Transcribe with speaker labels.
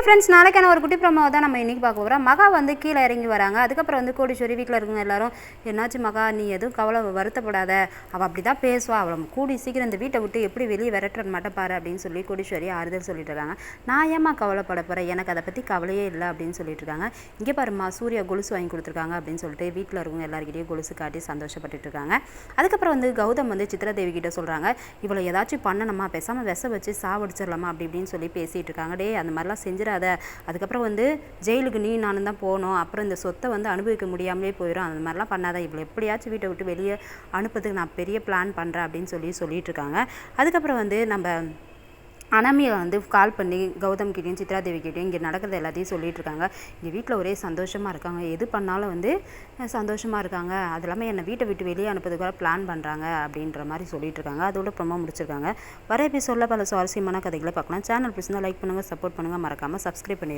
Speaker 1: Friends, நாளைக்கான ஒரு குட்டி ப்ரோமோவை தான் நம்ம இன்றைக்கி பார்க்க போகிறோம். மகா வந்து கீழே இறங்கி வராங்க. அதுக்கப்புறம் வந்து கோடீஸ்வரி வீட்டில் இருக்கவங்க எல்லாரும், என்னாச்சு மகா, நீ எதுவும் கவலை வருத்தப்படாத, அவள் அப்படி தான் பேசுவா, அவளை கூடி சீக்கிரம் இந்த வீட்டை விட்டு எப்படி வெளியே விரட்டுற மட்டும் பாரு அப்படின்னு சொல்லி கோடீஸ்வரி ஆறுதல் சொல்லிட்டு இருக்காங்க. நான் ஏமா கவலைப்பட போகிறேன், எனக்கு அதை பற்றி கவலையே இல்லை அப்படின்னு சொல்லிட்டு இருக்காங்க. இங்கே பாருமா, சூர்யா கொலுசு வாங்கி கொடுத்துருக்காங்க அப்படின்னு சொல்லிட்டு வீட்டில் இருக்கவங்க எல்லாருக்கிட்டையும் கொலுசு காட்டி சந்தோஷப்பட்டு இருக்காங்க. அதுக்கப்புறம் வந்து கௌதம் வந்து சித்ராதேவி கிட்ட சொல்கிறாங்க, இவளை ஏதாச்சும் பண்ணணுமா, பேசாமல் விஷ வச்சு சாவடிச்சிடலாமா அப்படி இப்படின்னு சொல்லி பேசிகிட்டு இருக்காங்க. டே அந்த மாதிரிலாம் செஞ்சிடாத, அதுக்கப்புறம் வந்து ஜெயிலுக்கு நீ நானும் தான் போகணும், அப்புறம் இந்த சொத்தை வந்து அனுபவிக்க முடியாமலே போயிடும், அந்த மாதிரிலாம் பண்ணாத, இவ்வளோ எப்படியாச்சும் வீட்டை விட்டு வெளியே அனுப்புறதுக்கு நான் பெரிய பிளான் பண்ணுறேன் அப்படின்னு சொல்லிட்டு இருக்காங்க. அதுக்கப்புறம் வந்து நம்ம அனாமியை வந்து கால் பண்ணி கௌதம் கிட்டேயும் சித்ராதேவி கிட்டேயும் இங்கே நடக்கிறது எல்லாத்தையும் சொல்லிட்டு இருக்காங்க. இங்கே வீட்டில் ஒரே சந்தோஷமாக இருக்காங்க, எது பண்ணாலும் வந்து சந்தோஷமாக இருக்காங்க, அது இல்லாமல் என்னை வீட்டை விட்டு வெளியே அனுப்புறதுக்காக பிளான் பண்ணுறாங்க அப்படின்ற மாதிரி சொல்லிட்டு இருக்காங்க. அதோட ப்ரோமோ முடிச்சிருக்காங்க. வர எபிசோடில் பல சுவாரஸ்யமான கதைகளை பார்க்கலாம். சேனல் பிடிச்சிருந்தா லைக் பண்ணுங்கள், சப்போர்ட் பண்ணுங்கள், மறக்காமல் சப்ஸ்கிரைப் பண்ணி